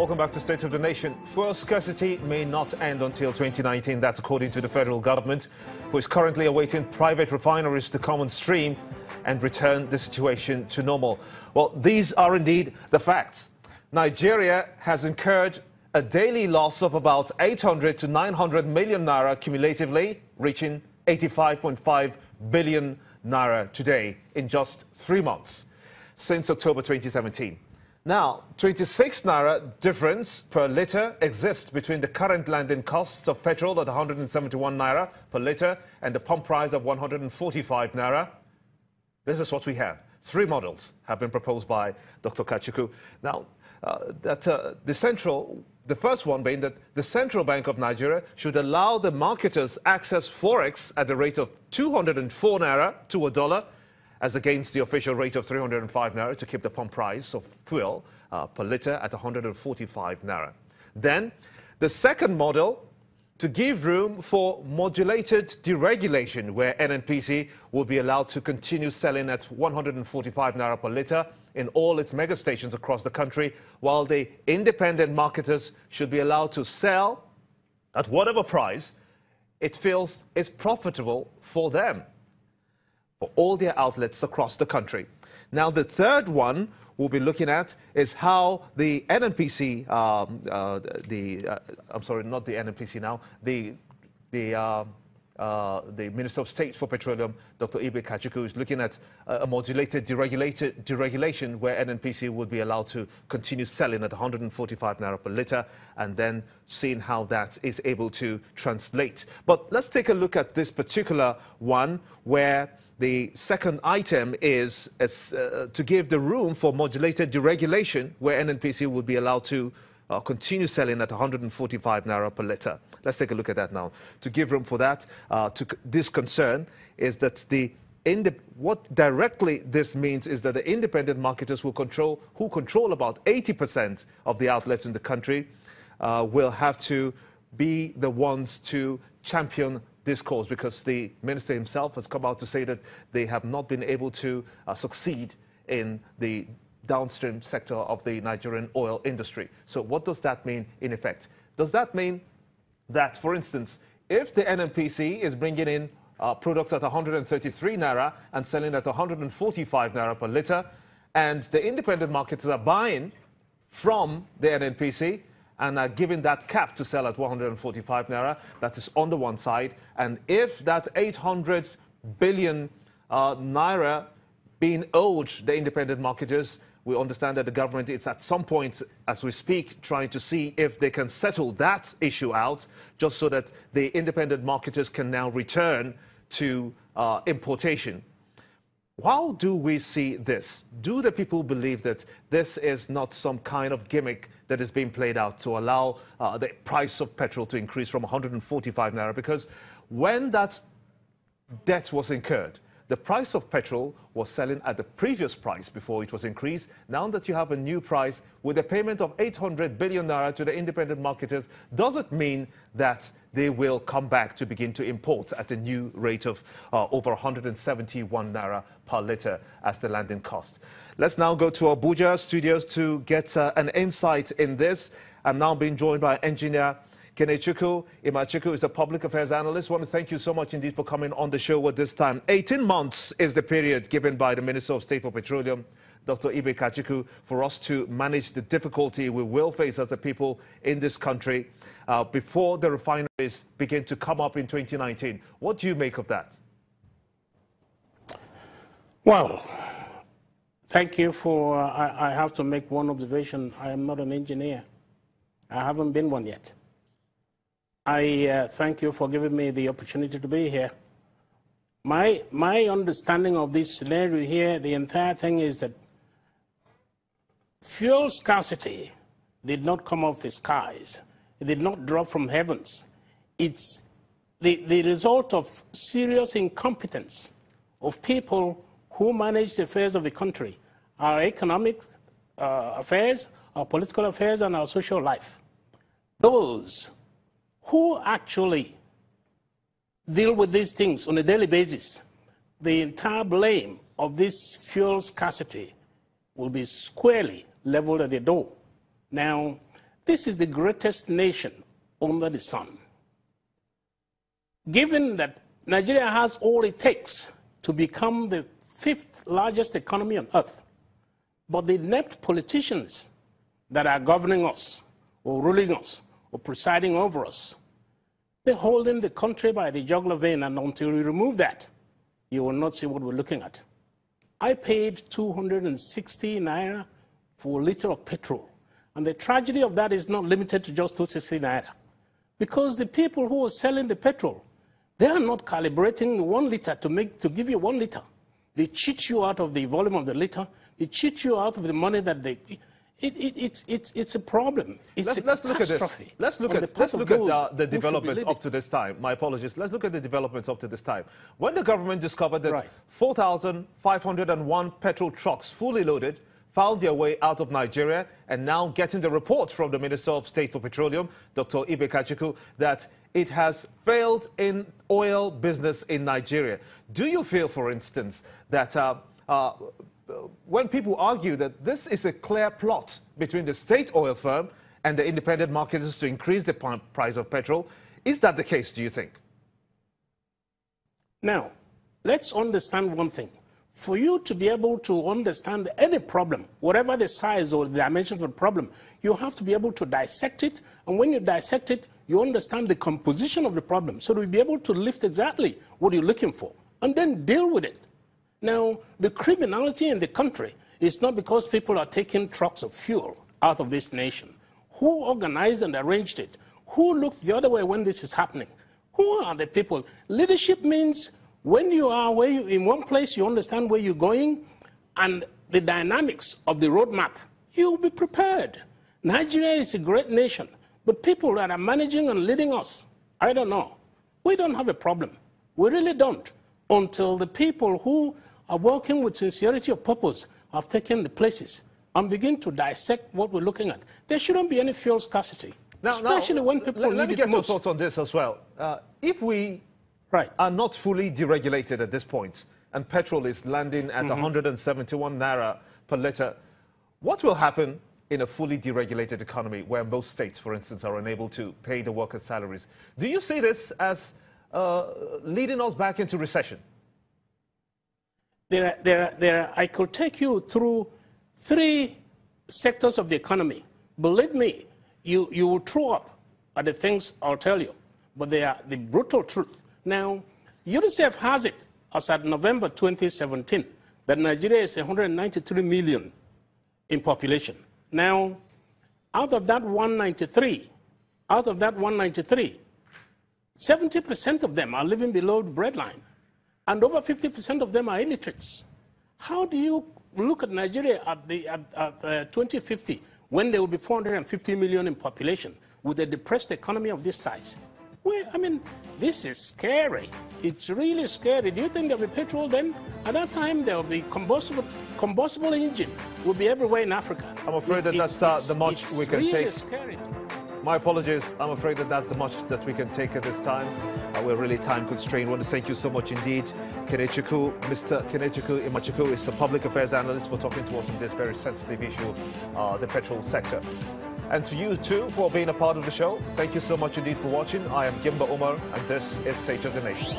Welcome back to State of the Nation. Fuel scarcity may not end until 2019. That's according to the federal government, who is currently awaiting private refineries to come on stream and return the situation to normal. Well, these are indeed the facts. Nigeria has incurred a daily loss of about 800 to 900 million naira cumulatively, reaching 85.5 billion naira today in just 3 months since October 2017. Now, 26 naira difference per litre exists between the current landing costs of petrol at 171 naira per litre and the pump price of 145 naira. This is what we have. 3 models have been proposed by Dr. Imachukwu. Now, the first one being that the Central Bank of Nigeria should allow the marketers access forex at the rate of 204 naira to a dollar, as against the official rate of 305 naira, to keep the pump price of fuel per litre at 145 naira. Then, the second model, to give room for modulated deregulation, where NNPC will be allowed to continue selling at 145 naira per litre in all its mega stations across the country, while the independent marketers should be allowed to sell at whatever price it feels is profitable for them, for all their outlets across the country. Now, the third one we'll be looking at is how the NNPC, I'm sorry, not the NNPC now, the Minister of State for Petroleum, Dr. Imachukwu, is looking at a modulated deregulation where NNPC would be allowed to continue selling at 145 naira per litre, and then seeing how that is able to translate. But let's take a look at this particular one, where the second item is to give the room for modulated deregulation, where NNPC will be allowed to continue selling at 145 naira per litre. Let's take a look at that now. To give room for that, this concern is that what directly this means is that the independent marketers who control about 80% of the outlets in the country will have to be the ones to champion this cause, because the minister himself has come out to say that they have not been able to succeed in the downstream sector of the Nigerian oil industry. So what does that mean in effect? Does that mean that, for instance, if the NNPC is bringing in products at 133 naira and selling at 145 naira per litre, and the independent marketers are buying from the NNPC and are giving that cap to sell at 145 naira, that is on the one side, and if that 800 billion naira being owed the independent marketers, we understand that the government is at some point, as we speak, trying to see if they can settle that issue out, just so that the independent marketers can now return to importation. How do we see this? Do the people believe that this is not some kind of gimmick that is being played out to allow the price of petrol to increase from 145 naira? Because when that debt was incurred, the price of petrol was selling at the previous price before it was increased. Now that you have a new price with a payment of 800 billion naira to the independent marketers, does it mean that they will come back to begin to import at a new rate of over 171 naira per litre as the landing cost? Let's now go to Abuja studios to get an insight in this. I'm now being joined by engineer Imachukwu. Imachukwu is a public affairs analyst. I want to thank you so much indeed for coming on the show at this time. 18 months is the period given by the Minister of State for Petroleum, Dr. Imachukwu, for us to manage the difficulty we will face as a people in this country before the refineries begin to come up in 2019. What do you make of that? Well, thank you for... I have to make one observation. I am not an engineer. I haven't been one yet. I thank you for giving me the opportunity to be here. My understanding of this scenario here, the entire thing is that fuel scarcity did not come off the skies. It did not drop from heavens. It's the result of serious incompetence of people who manage the affairs of the country, our economic affairs, our political affairs, and our social life. Those who actually deal with these things on a daily basis, the entire blame of this fuel scarcity will be squarely leveled at the door. Now, this is the greatest nation under the sun. Given that Nigeria has all it takes to become the 5th largest economy on earth, but the inept politicians that are governing us, or ruling us, or presiding over us, they're holding the country by the jugular vein, and until we remove that, you will not see what we're looking at. I paid 260 naira for a liter of petrol, and the tragedy of that is not limited to just 260 naira, because the people who are selling the petrol, they are not calibrating 1 liter to give you 1 liter. They cheat you out of the volume of the liter. They cheat you out of the money that they... It's a problem. It's a catastrophe. Let's look at the developments up to this time. My apologies. Let's look at the developments up to this time. When the government discovered that 4,501 petrol trucks fully loaded found their way out of Nigeria, and now getting the reports from the Minister of State for Petroleum, Dr. Imachukwu, that it has failed in oil business in Nigeria. Do you feel, for instance, that when people argue that this is a clear plot between the state oil firm and the independent marketers to increase the price of petrol, is that the case, do you think? Now, let's understand one thing. For you to be able to understand any problem, whatever the size or the dimensions of the problem, you have to be able to dissect it. And when you dissect it, you understand the composition of the problem. So to be able to lift exactly what you're looking for and then deal with it. Now, the criminality in the country is not because people are taking trucks of fuel out of this nation. Who organized and arranged it? Who looked the other way when this is happening? Who are the people? Leadership means when you are in one place, you understand where you're going and the dynamics of the roadmap, you'll be prepared. Nigeria is a great nation, but people that are managing and leading us, I don't know. We don't have a problem. We really don't, until the people who are working with sincerity of purpose have taken the places and begin to dissect what we're looking at. There shouldn't be any fuel scarcity, especially when people need it most. Let me get your thoughts on this as well. If we are not fully deregulated at this point, and petrol is landing at 171 naira per litre, what will happen in a fully deregulated economy where most states, for instance, are unable to pay the workers' salaries? Do you see this as leading us back into recession? I could take you through 3 sectors of the economy. Believe me, you will throw up at the things I'll tell you, but they are the brutal truth. Now, UNICEF has it as at November 2017 that Nigeria is 193 million in population. Now, out of that 193, 70% of them are living below the breadline, and over 50% of them are illiterates. How do you look at Nigeria at 2050 when there will be 450 million in population with a depressed economy of this size? Well, I mean, this is scary. It's really scary. Do you think there'll be petrol then? At that time, there'll be combustible engine will be everywhere in Africa. I'm afraid that's the much we can really take. It's scary. My apologies. I'm afraid that's the much that we can take at this time. We're really time constrained. I want to thank you so much indeed, Kenechukwu. Mr. Kenechukwu Imachukwu is a public affairs analyst for talking to us on this very sensitive issue, the petrol sector. And to you too for being a part of the show. Thank you so much indeed for watching. I am Gimba Umar, and this is State of the Nation.